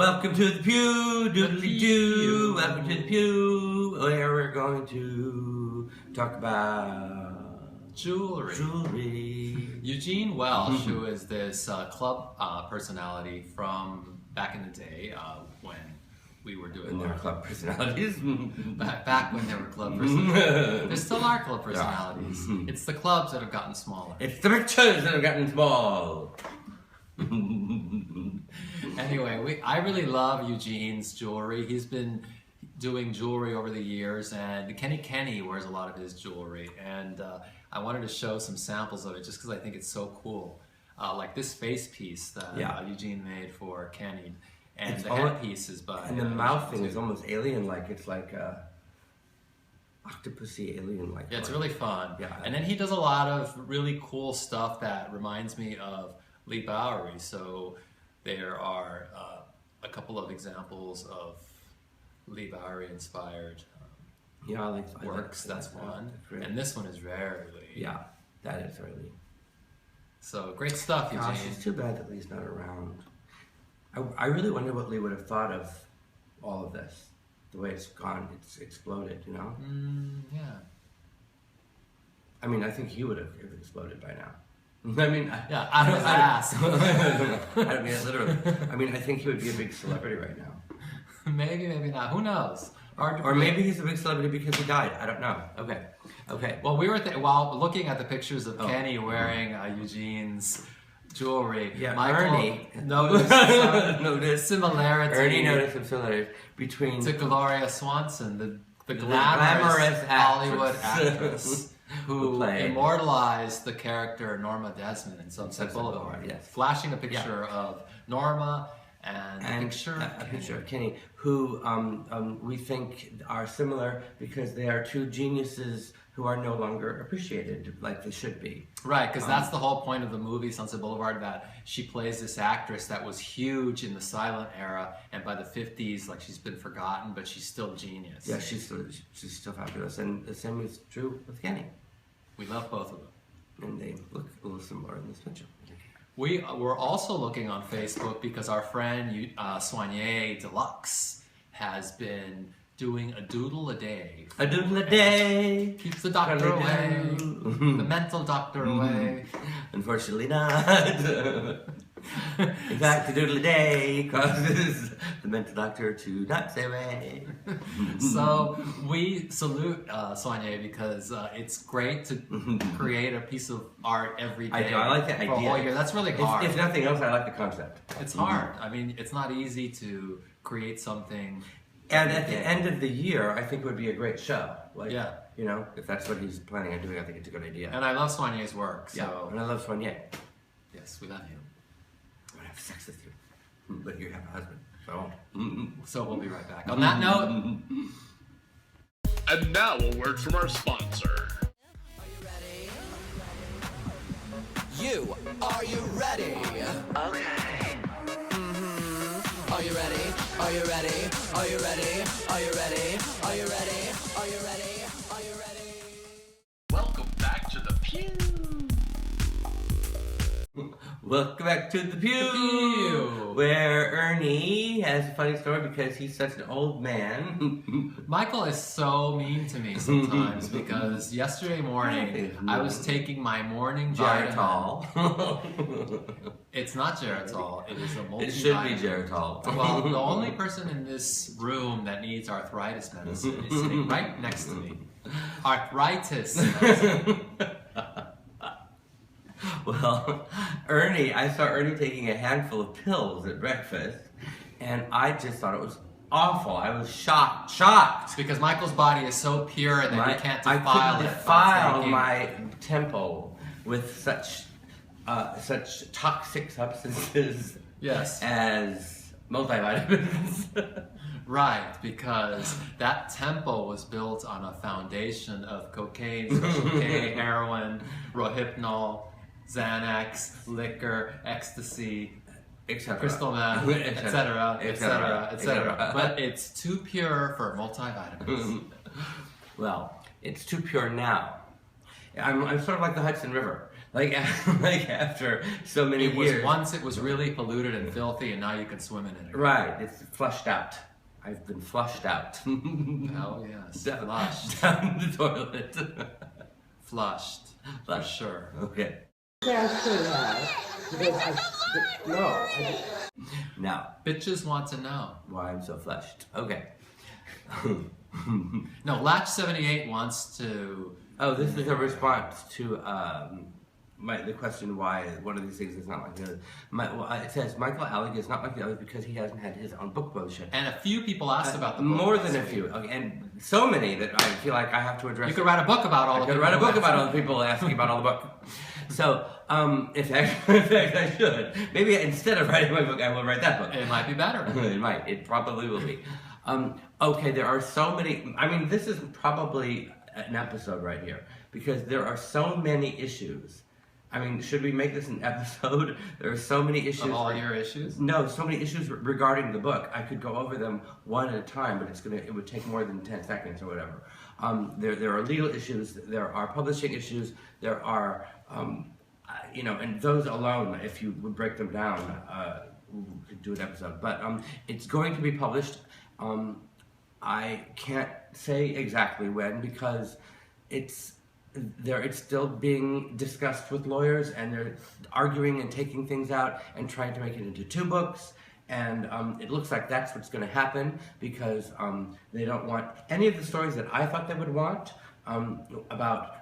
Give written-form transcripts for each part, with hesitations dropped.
Welcome to the pew, doodly-doo. Welcome to the pew, where we're going to talk about jewelry. Eugene Welsh, who is this club personality from back in the day when we were doing their club personalities. back when there were club personalities. There still are club personalities. It's the clubs that have gotten smaller. It's the pictures that have gotten small. Anyway, I really love Eugene's jewelry. He's been doing jewelry over the years, and Kenny wears a lot of his jewelry, and I wanted to show some samples of it just because I think it's so cool. Like this face piece that Eugene made for Kenny, and the headpiece is by... And the mouth thing is almost alien-like. It's like octopusy alien-like. Yeah, it's really fun. Yeah. And then he does a lot of really cool stuff that reminds me of Lee Bowery. So there are a couple of examples of Lee Bowery inspired works. That's one. And this one is very Lee. Yeah, that is very Lee. So great stuff, Eugene. Gosh, it's too bad that Lee's not around. I really wonder what Lee would have thought of all of this. The way it's gone, it's exploded, you know? Yeah. I mean, I think he would have exploded by now. I mean, yeah, out of ass. I don't mean it literally. I mean, I think he would be a big celebrity right now. Maybe, maybe not. Who knows? Or maybe he's a big celebrity because he died. I don't know. Okay. Well, we were while looking at the pictures of Kenny wearing Eugene's jewelry. Yeah, Michael Ernie noticed similarity. Ernie noticed some similarity between to Gloria Swanson, the glamorous Hollywood actress. Who immortalized the character Norma Desmond in Sunset Boulevard. Yes. Flashing a picture of Norma and a picture of Kenny, who we think are similar because they are two geniuses who are no longer appreciated like they should be. Right, because that's the whole point of the movie Sunset Boulevard, that she plays this actress that was huge in the silent era, and by the 50s, like, she's been forgotten, but she's still genius. Yeah, she's still fabulous, and the same is true with Kenny. We love both of them. And they look a little similar in this picture. We were also looking on Facebook because our friend Soigné Deluxe has been doing a doodle a day. A doodle a day. Keeps the doctor away. The mental doctor away. Unfortunately not. In fact, a doodle a day causes the mental doctor to not stay away. So we salute Soigné because it's great to create a piece of art every day. I do. I like the idea. For a whole year. That's really hard. If nothing else, I like the concept. It's hard. I mean, it's not easy to create something. And at the end of the year, I think would be a great show. Like, you know, if that's what he's planning on doing, I think it's a good idea. And I love Soigné's work. So. Yeah, and I love Soigné. Yes, we love him. I want to have sex with you, but you have a husband, so. So we'll be right back. On that note. And now a word from our sponsor. Are you ready? Are you ready? Okay. Are you ready? Are you ready? Are you ready? Are you ready? Are you ready? Are you ready? Are you ready? Welcome back to the pew. Welcome back to the pew, where Ernie has a funny story because he's such an old man. Michael is so mean to me sometimes because yesterday morning I was taking my morning Geritol. It's not Geritol, it is a multivitamin. It should be Geritol. Well, the only person in this room that needs arthritis medicine is sitting right next to me. Arthritis medicine. Well, I saw Ernie taking a handful of pills at breakfast, and I just thought it was awful. I was shocked. Because Michael's body is so pure that he can't defile I couldn't defile my temple with such toxic substances as multivitamins. Right, because that temple was built on a foundation of cocaine, special K, heroin, rohypnol, Xanax, liquor, ecstasy, crystal meth, etc., etc., etc. But it's too pure for multivitamins. Well, it's too pure now. I'm sort of like the Hudson River. Like after so many years. Once it was really polluted and filthy, and now you can swim in it. Right, it's flushed out. I've been flushed out. Oh yes, flushed down the toilet. Flushed, for sure. Okay. Yeah, I should have. Because Now, Bitches want to know. why I'm so flushed. Okay. No, Latch78 wants to. Oh, this is a response to the question why one of these things is not like the other. It says Michael Alig is not like the others because he hasn't had his own book published. And a few people asked about the book. More than a few, okay, and so many that I feel like I have to address. You could write a book about all of them. I could write a book about all the people asking about all the book. So, in fact, I should. Maybe instead of writing my book, I will write that book. It might be better. It might. It probably will be. Okay, there are so many. I mean, this is probably an episode right here because there are so many issues. I mean, should we make this an episode? There are so many issues. Of all your issues? No, so many issues regarding the book. I could go over them one at a time, but it would take more than 10 seconds or whatever. There are legal issues. There are publishing issues. There are, and those alone, if you would break them down, we could do an episode. But it's going to be published. I can't say exactly when because it's still being discussed with lawyers and they're arguing and taking things out and trying to make it into 2 books. And it looks like that's what's going to happen because they don't want any of the stories that I thought they would want about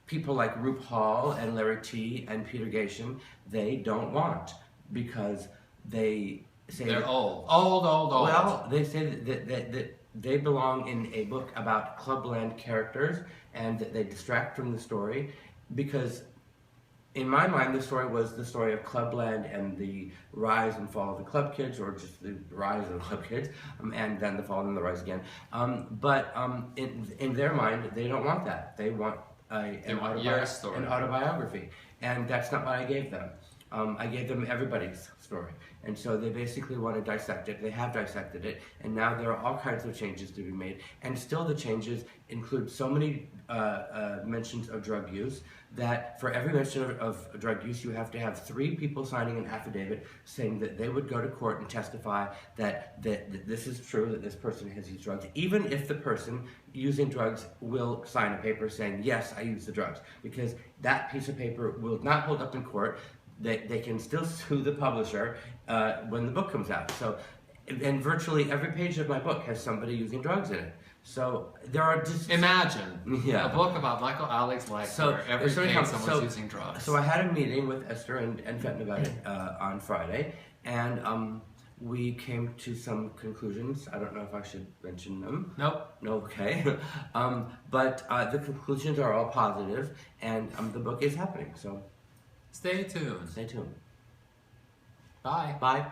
people like RuPaul and Larry T and Peter Gation. They don't want because they say they're that, old. Well, they say that they belong in a book about Clubland characters and that they distract from the story because in my mind the story was the story of Clubland and the rise and fall of the Club Kids, or just the rise of the Club Kids, and then the fall and the rise again. But in their mind they don't want that. They want an autobiography, and that's not what I gave them. I gave them everybody's story. And so they basically want to dissect it. They have dissected it. And now there are all kinds of changes to be made. And still the changes include so many mentions of drug use that for every mention of drug use, you have to have 3 people signing an affidavit saying that they would go to court and testify that this is true, that this person has used drugs, even if the person using drugs will sign a paper saying, yes, I used the drugs. Because that piece of paper will not hold up in court. They can still sue the publisher when the book comes out. So, and virtually every page of my book has somebody using drugs in it. So there are just imagine a book about Michael Alig's life where every page someone's using drugs. So I had a meeting with Esther and Fenton about it on Friday, and we came to some conclusions. I don't know if I should mention them. Nope. No, okay. But the conclusions are all positive, and the book is happening. So. Stay tuned. Stay tuned. Bye. Bye.